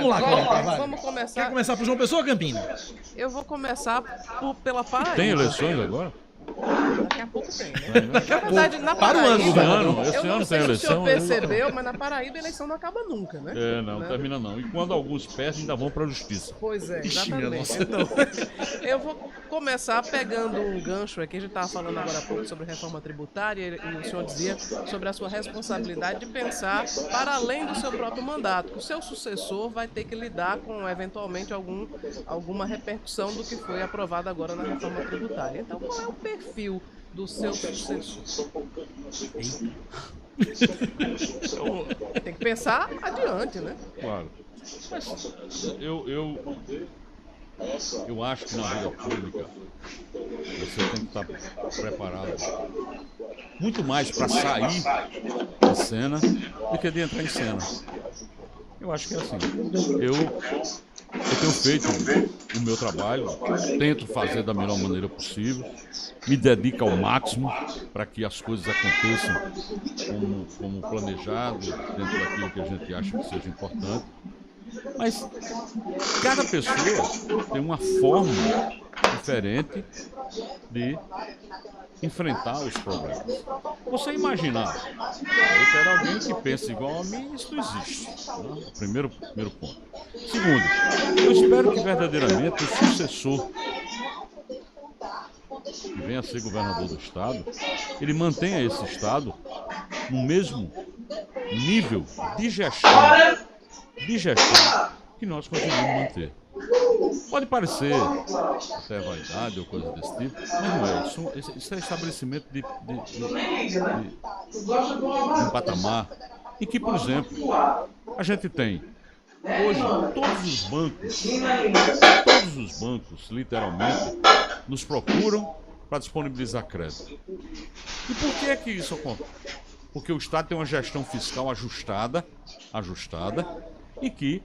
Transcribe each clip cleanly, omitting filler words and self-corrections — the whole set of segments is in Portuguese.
Vamos lá, vai. Vamos começar. Quer começar por João Pessoa ou Campinas? Eu vou começar pela Paraíba. Tem eleições agora? Daqui a pouco tem, né? Na verdade, na Para o Paraíba... Esse eu não ano sei tem se o senhor eleição. percebeu, mas na Paraíba a eleição não acaba nunca, né? Não Né? termina não. E quando alguns perdem, ainda vão para a justiça. Pois é, Ixi, minha exatamente. nossa. Então, eu vou começar pegando um gancho aqui. A gente estava falando agora há pouco sobre reforma tributária e o senhor dizia sobre a sua responsabilidade de pensar para além do seu próprio mandato, que o seu sucessor vai ter que lidar com, eventualmente, alguma repercussão do que foi aprovado agora na reforma tributária. Então, qual é o perfil do seu sucessor? Tem que pensar adiante, né? Claro. Mas eu acho que na vida pública você tem que estar preparado muito mais para sair de cena do que de entrar em cena. Eu acho que é assim. Eu tenho feito o meu trabalho, tento fazer da melhor maneira possível, me dedico ao máximo para que as coisas aconteçam como planejado, dentro daquilo que a gente acha que seja importante. Mas cada pessoa tem uma forma diferente de enfrentar os problemas. Você imaginar, eu quero alguém que pense igual a mim, isso não existe. Né? Primeiro ponto. Segundo, eu espero que verdadeiramente o sucessor que venha a ser governador do estado, ele mantenha esse estado no mesmo nível de gestão que nós conseguimos manter. Pode parecer até vaidade ou coisa desse tipo, mas não é. Isso é estabelecimento de um patamar em que, por exemplo, a gente tem hoje todos os bancos, literalmente, nos procuram para disponibilizar crédito. E por que é que isso acontece? Porque o Estado tem uma gestão fiscal ajustada e que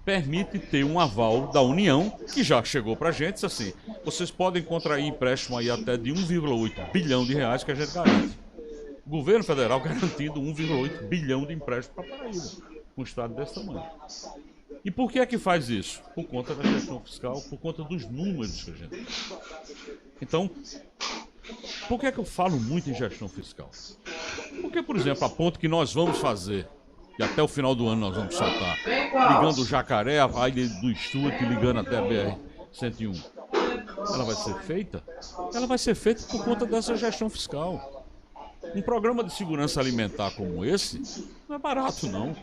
permite ter um aval da União, que já chegou para a gente, disse assim, vocês podem contrair empréstimo aí até de 1,8 bilhão de reais que a gente garante. O governo federal garantindo 1,8 bilhão de empréstimo para Paraíba, com um estado desse tamanho. E por que é que faz isso? Por conta da gestão fiscal, por conta dos números que a gente tem. Então, por que é que eu falo muito em gestão fiscal? Porque, por exemplo, a ponte que nós vamos fazer, e até o final do ano nós vamos soltar, ligando o Jacaré, a ilha do Stuart, ligando até a BR-101, ela vai ser feita? Ela vai ser feita por conta dessa gestão fiscal. Um programa de segurança alimentar como esse não é barato, não.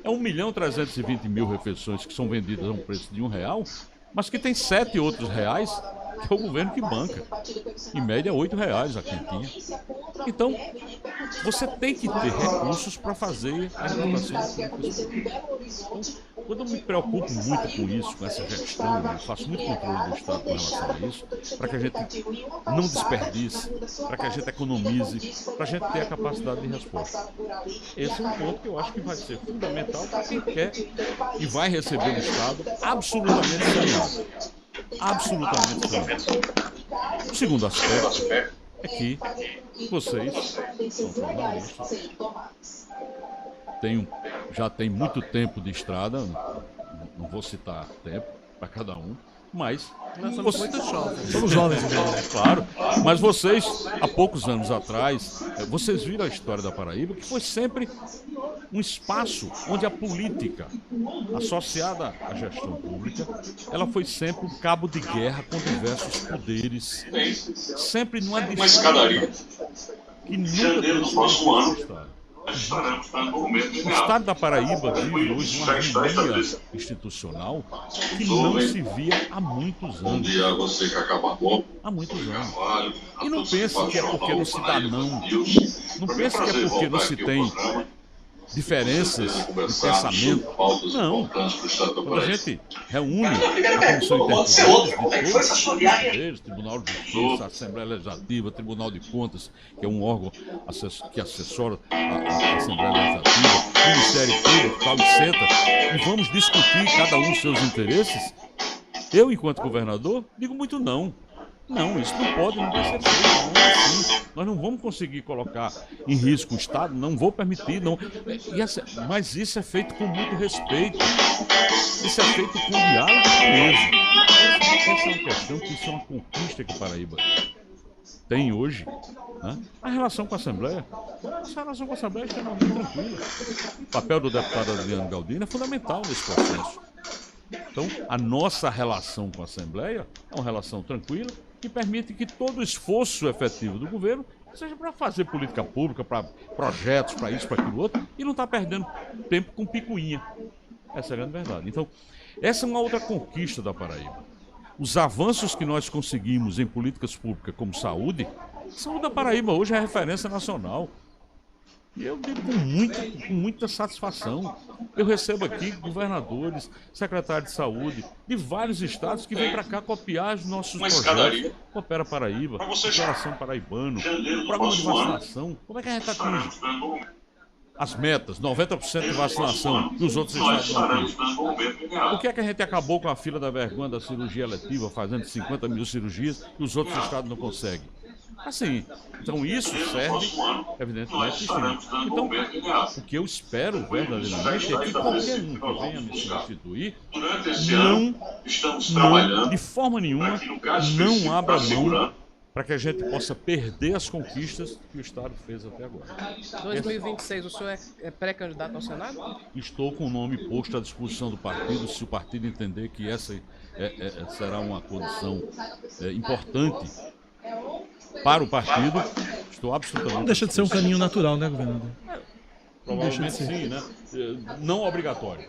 É 1.320.000 refeições que são vendidas a um preço de R$1, mas que tem 7 outros reais que é o governo que banca. Em média, R$8 a quentinha. Então, você tem que ter recursos para fazer a implantação do Então, quando eu me preocupo muito com isso, com essa gestão, eu faço muito controle do Estado com relação a isso, para que a gente não desperdice, para que a gente economize, para a gente ter a capacidade de resposta. Esse é um ponto que eu acho que vai ser fundamental para quem quer e vai receber um Estado absolutamente saneado. Absolutamente saneado. O segundo aspecto é que vocês são jornalistas, já tem muito tempo de estrada, não vou citar tempo para cada um, mas nós somos muito jovens. Somos jovens, claro. Mas vocês, há poucos anos atrás, vocês viram a história da Paraíba, que foi sempre um espaço onde a política, associada à gestão pública, ela foi sempre um cabo de guerra com diversos poderes, sempre numa disputa que nunca foi o Estado da Paraíba vive hoje uma harmonia institucional que não se via há muitos anos. Há muitos anos. E não pense que é porque não se dá não. Não pense que é porque não se tem diferenças de pensamento. Não. Quando a gente reúne a Comissão Interpoderes de todos os poderes, Tribunal de Justiça, Assembleia Legislativa, Tribunal de Contas, que é um órgão que assessora a Assembleia Legislativa, Ministério Público, tal, e senta, e vamos discutir cada um dos seus interesses, eu, enquanto governador, digo muito não. Não, isso não pode, não vai ser feito, não é assim. Nós não vamos conseguir colocar em risco o Estado, não vou permitir, não. Mas isso é feito com muito respeito. Isso é feito com diálogo mesmo. Essa é uma questão que isso é uma conquista que Paraíba tem hoje. Né? A relação com a Assembleia, essa relação com a Assembleia é extremamente tranquila. O papel do deputado Adriano Galdino é fundamental nesse processo. Então, a nossa relação com a Assembleia é uma relação tranquila que permite que todo o esforço efetivo do governo seja para fazer política pública, para projetos, para isso, para aquilo outro, e não está perdendo tempo com picuinha. Essa é a grande verdade. Então, essa é uma outra conquista da Paraíba. Os avanços que nós conseguimos em políticas públicas como saúde, a saúde da Paraíba hoje é referência nacional. E eu digo com muita satisfação. Eu recebo aqui governadores, secretários de saúde de vários estados que vêm para cá copiar os nossos projetos. Coopera Paraíba, Cooperação Paraibano, programa de vacinação. Como é que a gente atinge as metas, 90% de vacinação, e os outros estados não atingem? Por que é que a gente acabou com a fila da vergonha da cirurgia eletiva, fazendo 50 mil cirurgias, e os outros estados não conseguem? Assim, então isso serve, evidentemente, então, o que eu espero verdadeiramente é que qualquer um que venha me substituir não, de forma nenhuma, não abra mão para que a gente possa perder as conquistas que o Estado fez até agora. 2026, o senhor é pré-candidato ao Senado? Estou com o nome posto à disposição do partido, se o partido entender que essa será uma condição importante para o partido, estou absolutamente... Não deixa de ser um caminho natural, né, governador? Provavelmente sim, né? Não obrigatório.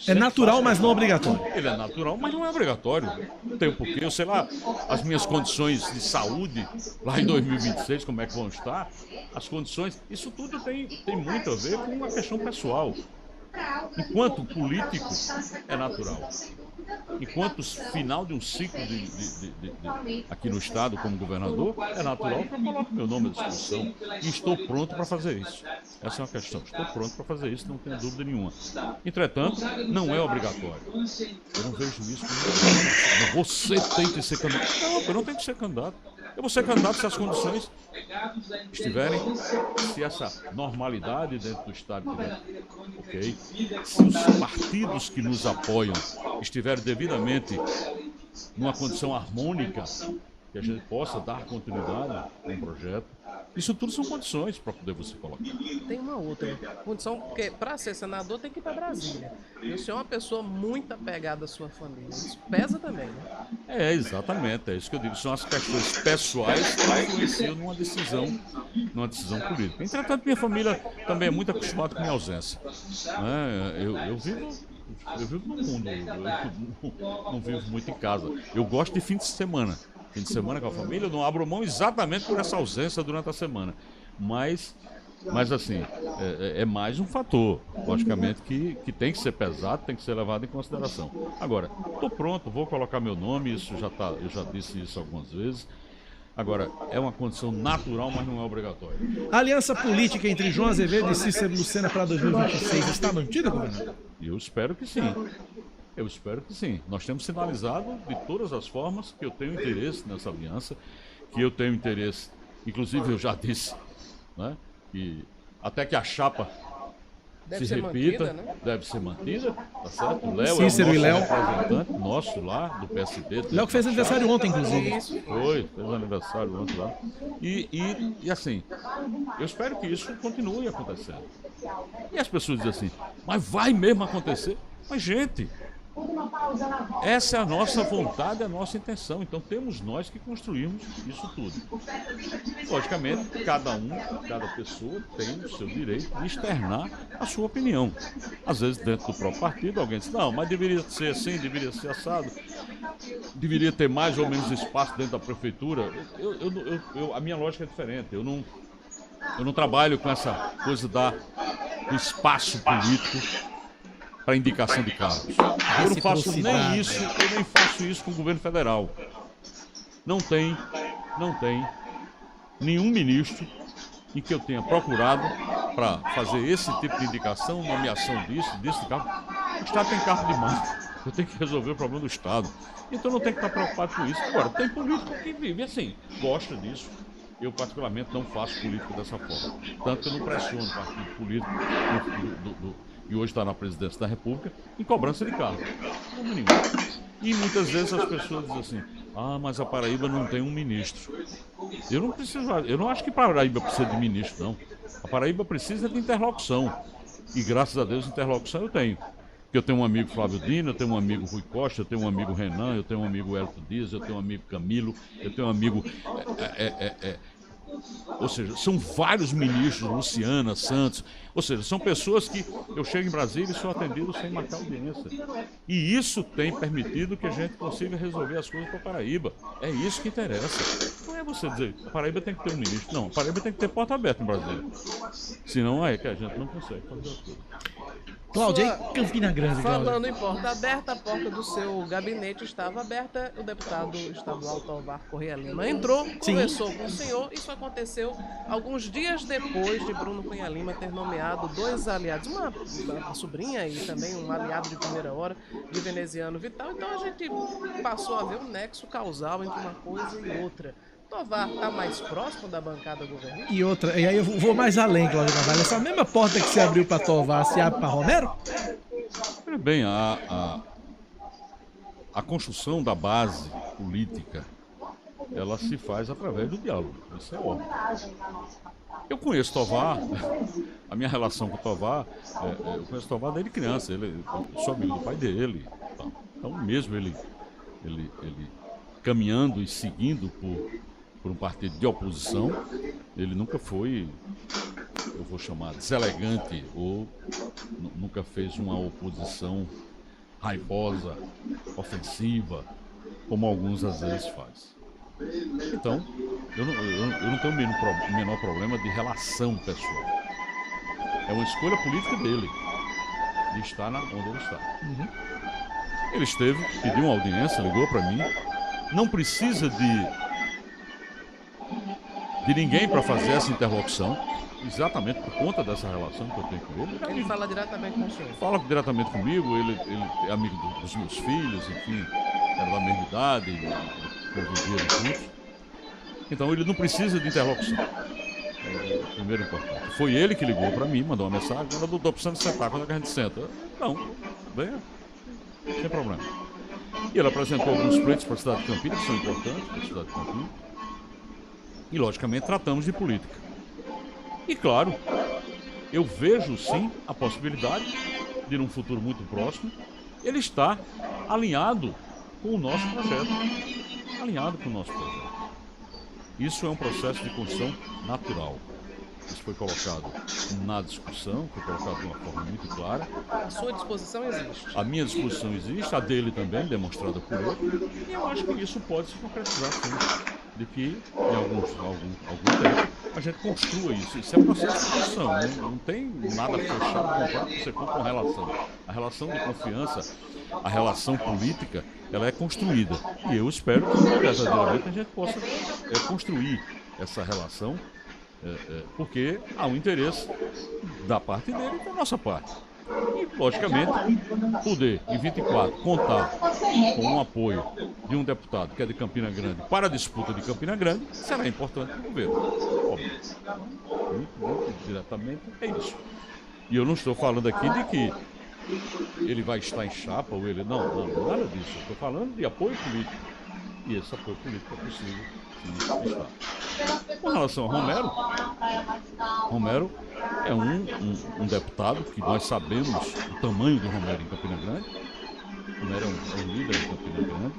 É natural, mas não obrigatório. Ele é natural, mas não é obrigatório. Não tem porquê. Eu sei lá, as minhas condições de saúde, lá em 2026, como é que vão estar, as condições, isso tudo tem muito a ver com uma questão pessoal. Enquanto político, é natural. Enquanto final de um ciclo aqui no Estado como governador, é natural que eu coloque meu nome à disposição. E estou pronto para fazer isso. Essa é uma questão. Estou pronto para fazer isso, não tenho dúvida nenhuma. Entretanto, não é obrigatório. Eu não vejo isso como... Você tem que ser candidato. Não, eu não tenho que ser candidato. Eu vou ser candidato se as condições estiverem, se essa normalidade dentro do Estado estiver ok, se os partidos que nos apoiam estiverem devidamente numa condição harmônica, que a gente possa dar continuidade a um projeto. Isso tudo são condições para poder você colocar. Tem uma outra condição, porque para ser senador tem que ir para Brasília. E o senhor é uma pessoa muito apegada à sua família. Isso pesa também, né? Exatamente. É isso que eu digo. São as questões pessoais que influenciam numa decisão política. Entretanto, minha família também é muito acostumada com minha ausência. Eu vivo no mundo, eu não vivo muito em casa. Eu gosto de fim de semana. Fim de semana com a família, eu não abro mão exatamente por essa ausência durante a semana. Mas assim, é mais um fator, logicamente, que tem que ser pesado, tem que ser levado em consideração. Agora, estou pronto, vou colocar meu nome, isso eu já disse isso algumas vezes. Agora, é uma condição natural, mas não é obrigatória. A aliança política entre João Azevedo e Cícero Lucena para 2026 está mantida, governador? Eu espero que sim. Eu espero que sim. Nós temos sinalizado de todas as formas que eu tenho interesse nessa aliança, que eu tenho interesse, inclusive eu já disse, né, que até que a chapa se repita, mantida, né? Deve ser mantida, tá certo? O Léo Cícero é o nosso representante nosso lá, do PSD. Léo que fez aniversário ontem, inclusive. Fez aniversário ontem lá. E assim, eu espero que isso continue acontecendo. E as pessoas dizem assim, mas vai mesmo acontecer? Mas, gente, essa é a nossa vontade, a nossa intenção. Então temos nós que construímos isso tudo. Logicamente, cada pessoa tem o seu direito de externar a sua opinião. Às vezes dentro do próprio partido alguém diz, não, mas deveria ser assim, deveria ser assado, deveria ter mais ou menos espaço dentro da prefeitura. A minha lógica é diferente. Eu não trabalho com essa coisa do espaço político para indicação de cargos. Eu não faço nem isso, eu nem faço isso com o governo federal. Não tem nenhum ministro em que eu tenha procurado para fazer esse tipo de indicação, nomeação desse cargo. O Estado tem cargo demais. Eu tenho que resolver o problema do Estado. Então não tem que estar preocupado com isso. Agora, tem político que vive assim, gosta disso. Eu, particularmente, não faço política dessa forma. Tanto que eu não pressiono o partido político e hoje está na presidência da República em cobrança de cargo. Como nenhum. E muitas vezes as pessoas dizem assim, mas a Paraíba não tem um ministro. Eu não acho que Paraíba precisa de ministro, não. A Paraíba precisa de interlocução. E graças a Deus, interlocução eu tenho. Porque eu tenho um amigo Flávio Dino, eu tenho um amigo Rui Costa, eu tenho um amigo Renan, eu tenho um amigo Hélio Dias, eu tenho um amigo Camilo, eu tenho um amigo... Ou seja, são vários ministros, Luciana, Santos, ou seja, são pessoas que eu chego em Brasília e sou atendido sem marcar audiência. E isso tem permitido que a gente consiga resolver as coisas para a Paraíba. É isso que interessa. Não é você dizer, a Paraíba tem que ter um ministro. Não, a Paraíba tem que ter porta aberta em Brasília. Senão é que a gente não consegue fazer as coisas. Cláudia, aí Campina Grande, Cláudia. Falando em porta aberta, a porta do seu gabinete estava aberta. O deputado estadual Tovar Correia Lima entrou, conversou com o senhor. Isso aconteceu alguns dias depois de Bruno Cunha Lima ter nomeado 2 aliados, uma sobrinha e também um aliado de primeira hora de Veneziano Vital. Então a gente passou a ver um nexo causal entre uma coisa e outra. Tovar está mais próximo da bancada governista? E outra, e aí eu vou mais além, Cláudio Carvalho. Essa mesma porta que se abriu para Tovar se abre para Romero? Bem, a construção da base política, ela se faz através do diálogo. Isso é óbvio. Eu conheço Tovar, a minha relação com Tovar, eu conheço Tovar desde criança. Eu sou amigo do pai dele. Então mesmo ele caminhando e seguindo por um partido de oposição, ele nunca foi, eu vou chamar, deselegante ou nunca fez uma oposição raivosa, ofensiva, como alguns às vezes faz. Então, eu não tenho o menor problema de relação pessoal. É uma escolha política dele, de estar onde ele está. Ele esteve, pediu uma audiência, ligou para mim, não precisa de ninguém para fazer essa interlocução, exatamente por conta dessa relação que eu tenho com ele. Ele fala diretamente com o senhor? Fala diretamente comigo, ele é amigo dos meus filhos, enfim, era da mesma idade, conviviam juntos. Então ele não precisa de interlocução. Primeiro importante. Foi ele que ligou para mim, mandou uma mensagem, eu não estou precisando sentar, quando é que a gente senta? Não, venha, sem problema. E ele apresentou alguns pleitos para a cidade de Campinas, que são importantes para a cidade de Campinas. E, logicamente, tratamos de política. E, claro, eu vejo, sim, a possibilidade de, num futuro muito próximo, ele estar alinhado com o nosso projeto. Alinhado com o nosso projeto. Isso é um processo de construção natural. Isso foi colocado na discussão, foi colocado de uma forma muito clara. A sua disposição existe? A minha disposição existe, a dele também, demonstrada por ele. E eu acho que isso pode se concretizar, sim. De que, em algum tempo, a gente construa isso. Isso é um processo de construção, não tem nada fechado, comprado, você compra uma relação. A relação de confiança, a relação política, ela é construída. E eu espero que, verdadeiramente, a gente possa construir essa relação, porque há um interesse da parte dele e da nossa parte. E, logicamente, poder, em 24, contar com o apoio de um deputado que é de Campina Grande para a disputa de Campina Grande será importante para o governo. Óbvio. Muito diretamente é isso. E eu não estou falando aqui de que ele vai estar em chapa ou ele... Não, nada disso. Eu estou falando de apoio político. E esse apoio político é possível, sim, estar. Com relação a Romero é um deputado que nós sabemos o tamanho do Romero em Campina Grande. Romero é um líder em Campina Grande.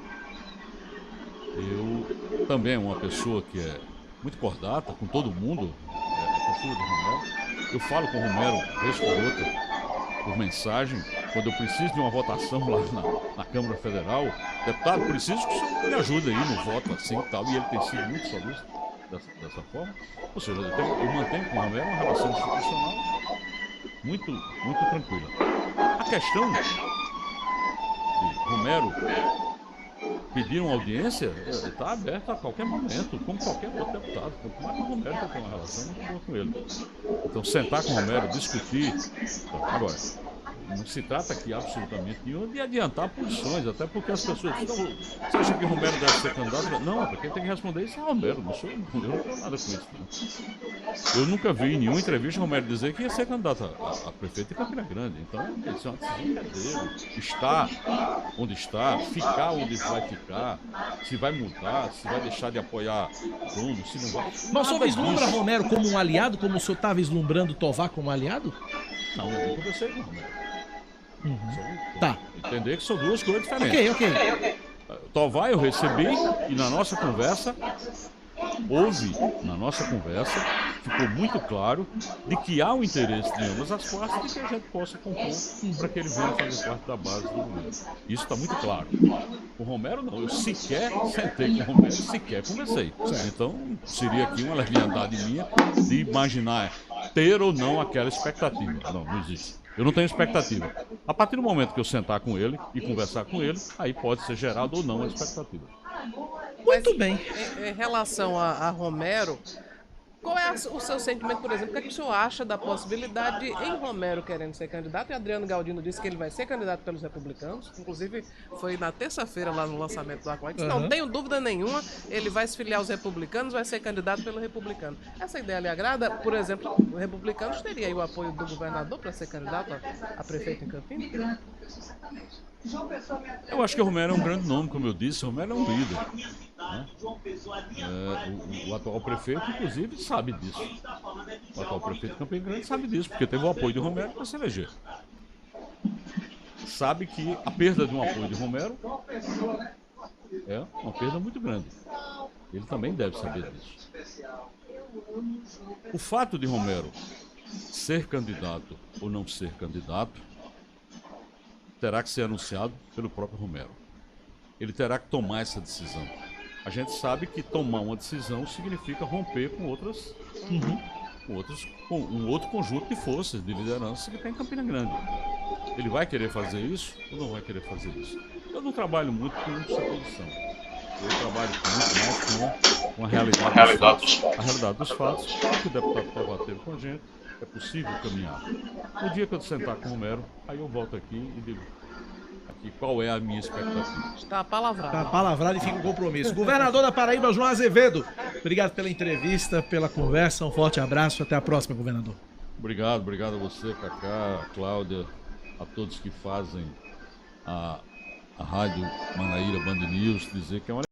Eu também é uma pessoa que é muito cordata com todo mundo, a postura do Romero. Eu falo com o Romero, vez por outra, por mensagem, quando eu preciso de uma votação lá na Câmara Federal. Deputado, preciso que o senhor me ajude aí no voto assim e tal. E ele tem sido muito solícito dessa forma. Ou seja, eu mantenho com o Romero uma relação institucional muito, muito tranquila. A questão de Romero pedir uma audiência está aberta a qualquer momento, como qualquer outro deputado. Quanto mais com o Romero, que eu tenho uma relação muito boa com ele. Então, sentar com o Romero, discutir. Agora, não se trata aqui absolutamente nenhum de adiantar posições, até porque as pessoas dizem, você acha que Romero deve ser candidato? Não, porque quem tem que responder isso é Romero, eu não tenho nada com isso. Não. Eu nunca vi em nenhuma entrevista Romero dizer que ia ser candidato a prefeito de Campina Grande. Então, isso é uma decisão dele. Estar onde está, ficar onde vai ficar, se vai mudar, se vai deixar de apoiar Bruno, se não vai. Mas o senhor vislumbra Romero como um aliado, como o senhor está vislumbrando Tovar como aliado? Não, eu não conversei com o Romero. Tá. Entender que são duas coisas diferentes. Ok. Tovar eu recebi e na nossa conversa, ficou muito claro de que há um interesse de ambas as partes de que a gente possa compor para que ele venha fazer parte da base do governo. Isso está muito claro. Com o Romero não, eu sequer sentei com o Romero, sequer conversei. Então seria aqui uma leviandade minha de imaginar ter ou não aquela expectativa. Não existe. Eu não tenho expectativa. A partir do momento que eu sentar com ele e conversar com ele, aí pode ser gerado ou não a expectativa. Muito bem. Em relação a Romero, qual é o seu sentimento, por exemplo? O que, é que o senhor acha da possibilidade de, em Romero querendo ser candidato, e Adriano Galdino disse que ele vai ser candidato pelos republicanos, inclusive foi na terça-feira lá no lançamento do Aquax, não tenho dúvida nenhuma, ele vai se filiar aos republicanos, vai ser candidato pelo republicano. Essa ideia lhe agrada? Por exemplo, os republicanos teria aí o apoio do governador para ser candidato a prefeito em Campinas? Eu acho que o Romero é um grande nome, como eu disse, o Romero é um líder. Né? O atual prefeito, inclusive, sabe disso. O atual prefeito de Campina Grande sabe disso, porque teve o apoio de Romero para se eleger. Sabe que a perda de um apoio de Romero é uma perda muito grande. Ele também deve saber disso. O fato de Romero ser candidato ou não ser candidato terá que ser anunciado pelo próprio Romero. Ele terá que tomar essa decisão. A gente sabe que tomar uma decisão significa romper com um outro conjunto de forças, de liderança que tem em Campina Grande. Ele vai querer fazer isso ou não vai querer fazer isso? Eu não trabalho muito com suposição. Eu trabalho muito mais com a realidade dos fatos. A realidade dos fatos, que o deputado Tovar teve com a gente, é possível caminhar. No dia que eu sentar com o Romero, aí eu volto aqui e digo aqui qual é a minha expectativa. Está palavrado. Está palavrado e fica o compromisso. Governador da Paraíba, João Azevedo, obrigado pela entrevista, pela conversa, um forte abraço, até a próxima, governador. Obrigado a você, Cacá, a Cláudia, a todos que fazem a Rádio Manaíra Band News, dizer que é uma